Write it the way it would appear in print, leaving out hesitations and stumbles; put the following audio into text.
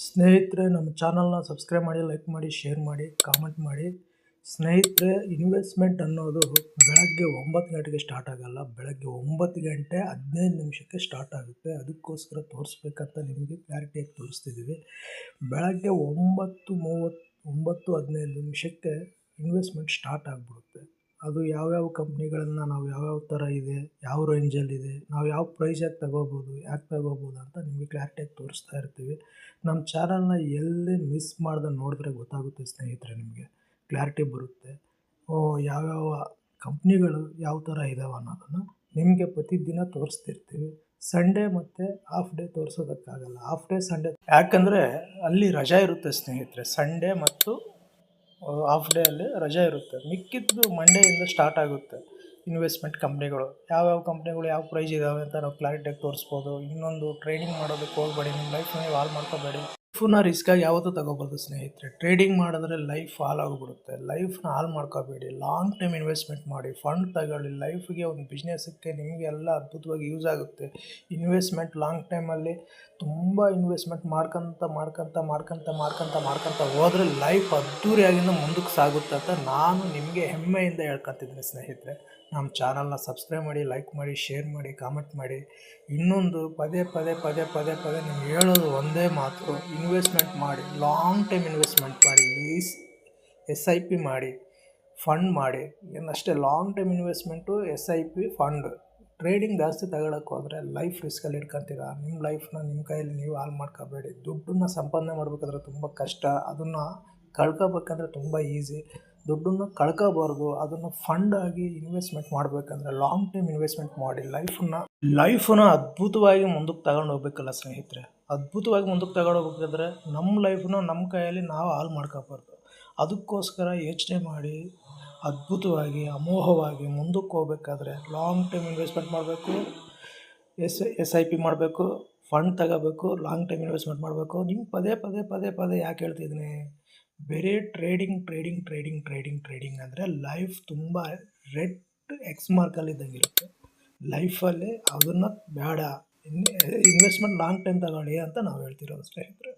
ಸ್ನೇಹಿತರೆ, ನಮ್ಮ ಚಾನಲ್ನ ಸಬ್ಸ್ಕ್ರೈಬ್ ಮಾಡಿ, ಲೈಕ್ ಮಾಡಿ, ಶೇರ್ ಮಾಡಿ, ಕಾಮೆಂಟ್ ಮಾಡಿ. ಸ್ನೇಹಿತರೆ, ಇನ್ವೆಸ್ಟ್ಮೆಂಟ್ ಅನ್ನೋದು ಬೆಳಗ್ಗೆ 9 ಗಂಟೆಗೆ ಸ್ಟಾರ್ಟ್ ಆಗಲ್ಲ. ಬೆಳಗ್ಗೆ 9 ಗಂಟೆ 15 ನಿಮಿಷಕ್ಕೆ ಸ್ಟಾರ್ಟ್ ಆಗುತ್ತೆ. ಅದಕ್ಕೋಸ್ಕರ ತೋರಿಸ್ಬೇಕಂತ ನಿಮಗೆ ಕ್ಲಾರಿಟಿಯಾಗಿ ತೋರಿಸ್ತಿದ್ದೀವಿ. ಬೆಳಗ್ಗೆ 9:15 ನಿಮಿಷಕ್ಕೆ ಇನ್ವೆಸ್ಟ್ಮೆಂಟ್ ಸ್ಟಾರ್ಟ್ ಆಗಿಬಿಡುತ್ತೆ. ಅದು ಯಾವ್ಯಾವ ಕಂಪ್ನಿಗಳನ್ನು ನಾವು ಯಾವ್ಯಾವ ಥರ ಇದೆ, ಯಾವ ರೇಂಜಲ್ಲಿದೆ, ನಾವು ಯಾವ ಪ್ರೈಸಾಗಿ ತಗೋಬೋದು, ಯಾಕೆ ತಗೋಬೋದು ಅಂತ ನಿಮಗೆ ಕ್ಲಾರಿಟಿಯಾಗಿ ತೋರಿಸ್ತಾ ಇರ್ತೀವಿ. ನಮ್ಮ ಚಾನಲ್ನ ಎಲ್ಲಿ ಮಿಸ್ ಮಾಡ್ದೆ ನೋಡಿದ್ರೆ ಗೊತ್ತಾಗುತ್ತೆ ಸ್ನೇಹಿತರೆ, ನಿಮಗೆ ಕ್ಲಾರಿಟಿ ಬರುತ್ತೆ. ಯಾವ್ಯಾವ ಕಂಪ್ನಿಗಳು ಯಾವ ಥರ ಇದ್ದಾವೆ ಅನ್ನೋದನ್ನು ನಿಮಗೆ ಪ್ರತಿದಿನ ತೋರಿಸ್ತಿರ್ತೀವಿ. ಸಂಡೇ ಮತ್ತು ಹಾಫ್ ಡೇ ತೋರಿಸೋದಕ್ಕಾಗಲ್ಲ. ಹಾಫ್ ಡೇ ಸಂಡೇ ಯಾಕಂದರೆ ಅಲ್ಲಿ ರಜಾ ಇರುತ್ತೆ ಸ್ನೇಹಿತರೆ. ಸಂಡೇ ಮತ್ತು ಹಾಫ್ ಡೇ ಅಲ್ಲಿ ರಜೆ ಇರುತ್ತೆ. ಮಿಕ್ಕಿದ್ದು ಮಂಡೇಯಿಂದ ಸ್ಟಾರ್ಟ್ ಆಗುತ್ತೆ ಇನ್ವೆಸ್ಟ್ಮೆಂಟ್ ಕಂಪ್ನಿಗಳು. ಯಾವ್ಯಾವ ಕಂಪ್ನಿಗಳು ಯಾವ ಪ್ರೈಸ್ ಇದ್ದಾವೆ ಅಂತ ನಾವು ಕ್ಲಾರಿಟಿಯಾಗಿ ತೋರಿಸ್ಬೋದು. ಇನ್ನೊಂದು, ಟ್ರೇಡಿಂಗ್ ಮಾಡೋದಕ್ಕೆ ಹೋಗಬೇಡಿ, ನಿಮ್ಮ ಲೈಫ್ನ ನೀವು ಹಾಳು ಮಾಡ್ಕೋಬೇಡಿ. ಲೈಫನ್ನ ರಿಸ್ಕಾಗಿ ಯಾವತ್ತೂ ತಗೋಬಾರ್ದು ಸ್ನೇಹಿತರೆ. ಟ್ರೇಡಿಂಗ್ ಮಾಡಿದ್ರೆ ಲೈಫ್ ಹಾಳಾಗ್ಬಿಡುತ್ತೆ. ಲೈಫ್ನ ಹಾಳು ಮಾಡ್ಕೋಬೇಡಿ. ಲಾಂಗ್ ಟೈಮ್ ಇನ್ವೆಸ್ಟ್ಮೆಂಟ್ ಮಾಡಿ, ಫಂಡ್ ತಗೊಳ್ಳಿ. ಲೈಫಿಗೆ ಒಂದು ಬಿಸ್ನೆಸ್ಸಕ್ಕೆ ನಿಮಗೆ ಎಲ್ಲ ಅದ್ಭುತವಾಗಿ ಯೂಸ್ ಆಗುತ್ತೆ. ಇನ್ವೆಸ್ಟ್ಮೆಂಟ್ ಲಾಂಗ್ ಟೈಮಲ್ಲಿ ತುಂಬ ಇನ್ವೆಸ್ಟ್ಮೆಂಟ್ ಮಾಡ್ಕೊಂತ ಹೋದರೆ ಲೈಫ್ ಅದ್ದೂರಿಯಾಗಿಂದ ಮುಂದಕ್ಕೆ ಸಾಗುತ್ತೆ ಅಂತ ನಾನು ನಿಮಗೆ ಹೆಮ್ಮೆಯಿಂದ ಹೇಳ್ಕೊತಿದ್ದೀನಿ ಸ್ನೇಹಿತರೆ. ನಮ್ಮ ಚಾನಲ್ನ ಸಬ್ಸ್ಕ್ರೈಬ್ ಮಾಡಿ, ಲೈಕ್ ಮಾಡಿ, ಶೇರ್ ಮಾಡಿ, ಕಾಮೆಂಟ್ ಮಾಡಿ. ಇನ್ನೊಂದು, ಪದೇ ನಿಮ್ಗೆ ಹೇಳೋದು ಒಂದೇ ಮಾತು: ಇನ್ವೆಸ್ಟ್ಮೆಂಟ್ ಮಾಡಿ, ಲಾಂಗ್ ಟೈಮ್ ಇನ್ವೆಸ್ಟ್ಮೆಂಟ್ ಮಾಡಿ. SIP ಮಾಡಿ, ಫಂಡ್ ಮಾಡಿ. ಏನಷ್ಟೇ long time investment, SIP, fund. Trading ಜಾಸ್ತಿ ತಗೊಳಕ್ಕೆ ಹೋದರೆ ಲೈಫ್ ರಿಸ್ಕಲ್ಲಿ ಇಟ್ಕೊತೀರ. ನಿಮ್ಮ ಲೈಫ್ನ ನಿಮ್ಮ ಕೈಯಲ್ಲಿ ನೀವು ಹಾಳು ಮಾಡ್ಕೋಬೇಡಿ. ದುಡ್ಡನ್ನು ಸಂಪಾದನೆ ಮಾಡಬೇಕಾದ್ರೆ ತುಂಬ ಕಷ್ಟ, ಅದನ್ನು ಕಳ್ಕೋಬೇಕಂದ್ರೆ ತುಂಬ ಈಸಿ. ದುಡ್ಡನ್ನು ಕಳ್ಕೋಬಾರ್ದು, ಅದನ್ನು ಫಂಡ್ ಆಗಿ ಇನ್ವೆಸ್ಟ್ಮೆಂಟ್ ಮಾಡಬೇಕಂದ್ರೆ ಲಾಂಗ್ ಟೈಮ್ ಇನ್ವೆಸ್ಟ್ಮೆಂಟ್ ಮಾಡಿ. ಲೈಫನ್ನ ಅದ್ಭುತವಾಗಿ ಮುಂದಕ್ಕೆ ತಗೊಂಡು ಹೋಗ್ಬೇಕಲ್ಲ ಸ್ನೇಹಿತರೆ. ಅದ್ಭುತವಾಗಿ ಮುಂದಕ್ಕೆ ತಗೊಂಡು ಹೋಗ್ಬೇಕಾದ್ರೆ ನಮ್ಮ ಲೈಫನ್ನ ನಮ್ಮ ಕೈಯಲ್ಲಿ ನಾವು ಹಾಳು ಮಾಡ್ಕೋಬಾರ್ದು. ಅದಕ್ಕೋಸ್ಕರ ಯೋಚನೆ ಮಾಡಿ ಅದ್ಭುತವಾಗಿ, ಅಮೋಘವಾಗಿ ಮುಂದಕ್ಕೆ ಹೋಗ್ಬೇಕಾದ್ರೆ ಲಾಂಗ್ ಟೈಮ್ ಇನ್ವೆಸ್ಟ್ಮೆಂಟ್ ಮಾಡಬೇಕು. SIP ಮಾಡಬೇಕು, ಫಂಡ್ ತಗೋಬೇಕು, ಲಾಂಗ್ ಟೈಮ್ ಇನ್ವೆಸ್ಟ್ಮೆಂಟ್ ಮಾಡಬೇಕು. ನಿಮ್ಗೆ ಪದೇ ಯಾಕೆ ಹೇಳ್ತಿದ್ದೀನಿ? ಬೇರೆ ಟ್ರೇಡಿಂಗ್ ಅಂದರೆ ಲೈಫ್ ತುಂಬ ರೆಡ್ ಎಕ್ಸ್ ಮಾರ್ಕಲ್ಲಿದ್ದಂಗೆ ಇರುತ್ತೆ ಲೈಫಲ್ಲಿ. ಅದನ್ನು ಬೇಡ. ಇನ್ವೆಸ್ಟ್ಮೆಂಟ್ ಲಾಂಗ್ ಟೈಮ್ ತಗೊಳ್ಳಿ ಅಂತ ನಾವು ಹೇಳ್ತಿರೋದು ಸ್ನೇಹಿತರೆ.